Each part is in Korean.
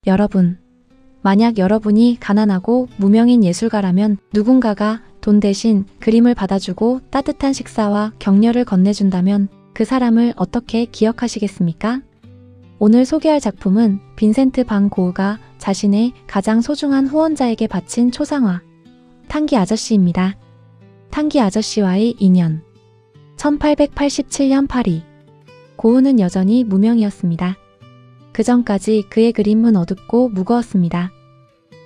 여러분, 만약 여러분이 가난하고 무명인 예술가라면 누군가가 돈 대신 그림을 받아주고 따뜻한 식사와 격려를 건네준다면 그 사람을 어떻게 기억하시겠습니까? 오늘 소개할 작품은 빈센트 반 고흐가 자신의 가장 소중한 후원자에게 바친 초상화, 탕기 아저씨입니다. 탕기 아저씨와의 인연. 1887년 파리. 고흐는 여전히 무명이었습니다. 그 전까지 그의 그림은 어둡고 무거웠습니다.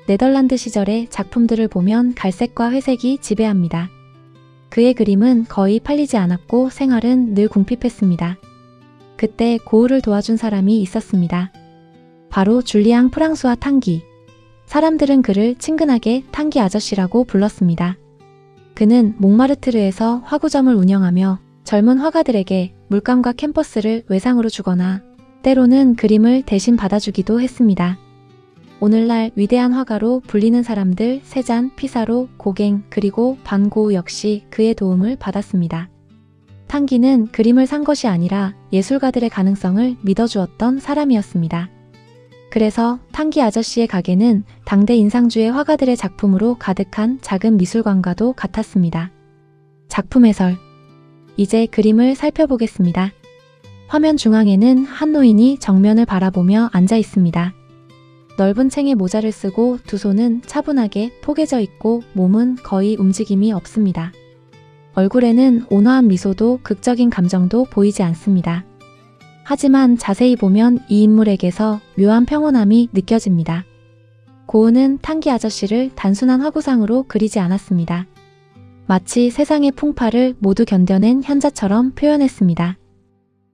네덜란드 시절의 작품들을 보면 갈색과 회색이 지배합니다. 그의 그림은 거의 팔리지 않았고 생활은 늘 궁핍했습니다. 그때 고흐를 도와준 사람이 있었습니다. 바로 줄리앙 프랑수와 탕기. 사람들은 그를 친근하게 탕기 아저씨라고 불렀습니다. 그는 몽마르트르에서 화구점을 운영하며 젊은 화가들에게 물감과 캔버스를 외상으로 주거나 때로는 그림을 대신 받아주기도 했습니다. 오늘날 위대한 화가로 불리는 사람들 세잔, 피사로, 고갱, 그리고 반 고흐 역시 그의 도움을 받았습니다. 탕기는 그림을 산 것이 아니라 예술가들의 가능성을 믿어주었던 사람이었습니다. 그래서 탕기 아저씨의 가게는 당대 인상주의 화가들의 작품으로 가득한 작은 미술관과도 같았습니다. 작품 해설. 이제 그림을 살펴보겠습니다. 화면 중앙에는 한 노인이 정면을 바라보며 앉아 있습니다. 넓은 챙에 모자를 쓰고 두 손은 차분하게 포개져 있고 몸은 거의 움직임이 없습니다. 얼굴에는 온화한 미소도 극적인 감정도 보이지 않습니다. 하지만 자세히 보면 이 인물에게서 묘한 평온함이 느껴집니다. 고흐는 탕기 아저씨를 단순한 화구상으로 그리지 않았습니다. 마치 세상의 풍파를 모두 견뎌낸 현자처럼 표현했습니다.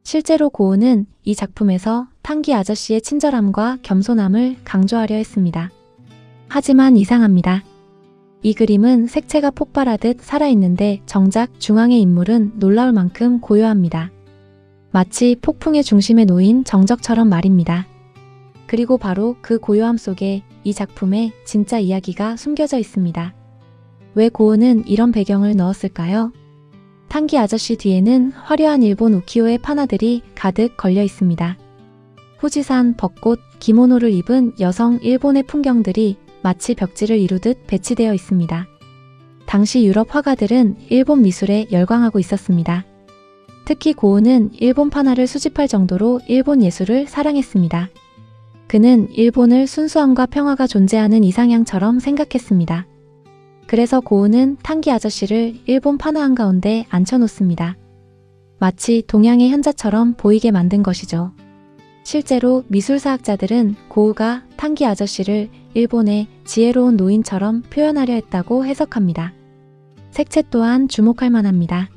실제로 고흐는 이 작품에서 탕기 아저씨의 친절함과 겸손함을 강조하려 했습니다. 하지만 이상합니다. 이 그림은 색채가 폭발하듯 살아있는데 정작 중앙의 인물은 놀라울 만큼 고요합니다. 마치 폭풍의 중심에 놓인 정적처럼 말입니다. 그리고 바로 그 고요함 속에 이 작품의 진짜 이야기가 숨겨져 있습니다. 왜 고흐는 이런 배경을 넣었을까요? 탕기 아저씨 뒤에는 화려한 일본 우키요의 판화들이 가득 걸려 있습니다. 후지산, 벚꽃, 기모노를 입은 여성 일본의 풍경들이 마치 벽지를 이루듯 배치되어 있습니다. 당시 유럽 화가들은 일본 미술에 열광하고 있었습니다. 특히 고흐는 일본 판화를 수집할 정도로 일본 예술을 사랑했습니다. 그는 일본을 순수함과 평화가 존재하는 이상향처럼 생각했습니다. 그래서 고흐는 탕기 아저씨를 일본 판화 한가운데 앉혀놓습니다. 마치 동양의 현자처럼 보이게 만든 것이죠. 실제로 미술사학자들은 고흐가 탕기 아저씨를 일본의 지혜로운 노인처럼 표현하려 했다고 해석합니다. 색채 또한 주목할 만합니다.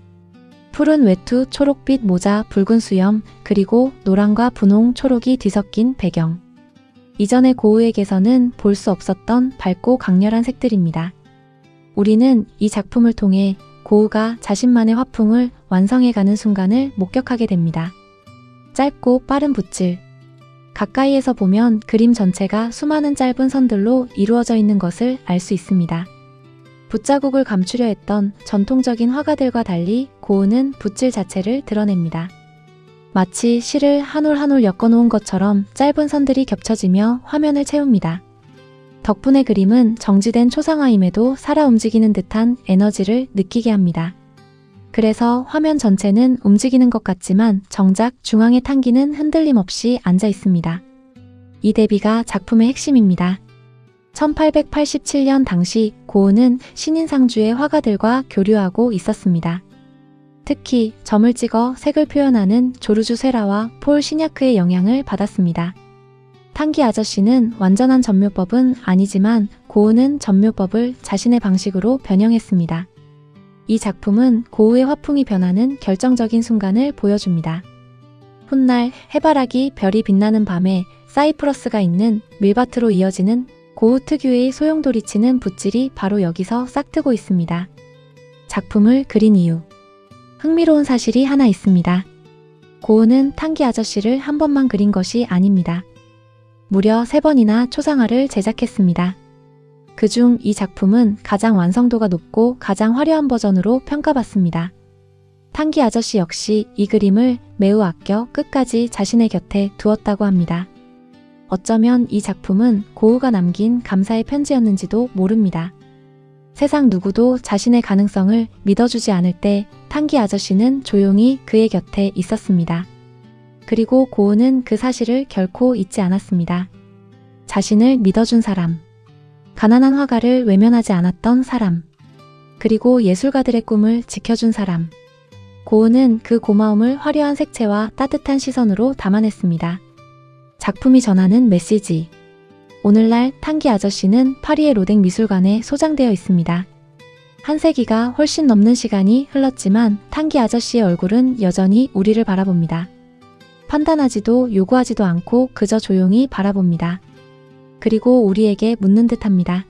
푸른 외투, 초록빛 모자, 붉은 수염, 그리고 노랑과 분홍, 초록이 뒤섞인 배경. 이전의 고흐에게서는 볼 수 없었던 밝고 강렬한 색들입니다. 우리는 이 작품을 통해 고흐가 자신만의 화풍을 완성해가는 순간을 목격하게 됩니다. 짧고 빠른 붓질. 가까이에서 보면 그림 전체가 수많은 짧은 선들로 이루어져 있는 것을 알 수 있습니다. 붓자국을 감추려 했던 전통적인 화가들과 달리 고흐는 붓질 자체를 드러냅니다. 마치 실을 한 올 한 올 엮어놓은 것처럼 짧은 선들이 겹쳐지며 화면을 채웁니다. 덕분에 그림은 정지된 초상화임에도 살아 움직이는 듯한 에너지를 느끼게 합니다. 그래서 화면 전체는 움직이는 것 같지만 정작 중앙의 탕기는 흔들림 없이 앉아 있습니다. 이 대비가 작품의 핵심입니다. 1887년 당시 고흐는 신인상주의 화가들과 교류하고 있었습니다. 특히 점을 찍어 색을 표현하는 조르주 세라와 폴 시냐크의 영향을 받았습니다. 탕기 아저씨는 완전한 점묘법은 아니지만 고흐는 점묘법을 자신의 방식으로 변형했습니다. 이 작품은 고흐의 화풍이 변하는 결정적인 순간을 보여줍니다. 훗날 해바라기 별이 빛나는 밤에 사이프러스가 있는 밀밭으로 이어지는 고흐 특유의 소용돌이치는 붓질이 바로 여기서 싹트고 있습니다. 작품을 그린 이유. 흥미로운 사실이 하나 있습니다. 고흐는 탕기 아저씨를 한 번만 그린 것이 아닙니다. 무려 3번이나 초상화를 제작했습니다. 그중 이 작품은 가장 완성도가 높고 가장 화려한 버전으로 평가받습니다. 탕기 아저씨 역시 이 그림을 매우 아껴 끝까지 자신의 곁에 두었다고 합니다. 어쩌면 이 작품은 고흐가 남긴 감사의 편지였는지도 모릅니다. 세상 누구도 자신의 가능성을 믿어주지 않을 때 탕기 아저씨는 조용히 그의 곁에 있었습니다. 그리고 고흐는 그 사실을 결코 잊지 않았습니다. 자신을 믿어준 사람, 가난한 화가를 외면하지 않았던 사람, 그리고 예술가들의 꿈을 지켜준 사람. 고흐는 그 고마움을 화려한 색채와 따뜻한 시선으로 담아냈습니다. 작품이 전하는 메시지. 오늘날 탕기 아저씨는 파리의 로댕 미술관에 소장되어 있습니다. 한 세기가 훨씬 넘는 시간이 흘렀지만 탕기 아저씨의 얼굴은 여전히 우리를 바라봅니다. 판단하지도 요구하지도 않고 그저 조용히 바라봅니다. 그리고 우리에게 묻는 듯합니다.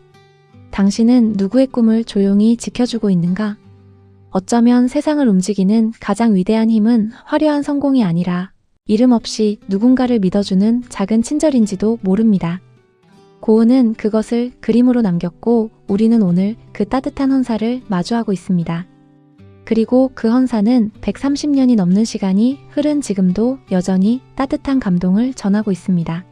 당신은 누구의 꿈을 조용히 지켜주고 있는가? 어쩌면 세상을 움직이는 가장 위대한 힘은 화려한 성공이 아니라 이름 없이 누군가를 믿어주는 작은 친절인지도 모릅니다. 고흐는 그것을 그림으로 남겼고 우리는 오늘 그 따뜻한 헌사를 마주하고 있습니다. 그리고 그 헌사는 130년이 넘는 시간이 흐른 지금도 여전히 따뜻한 감동을 전하고 있습니다.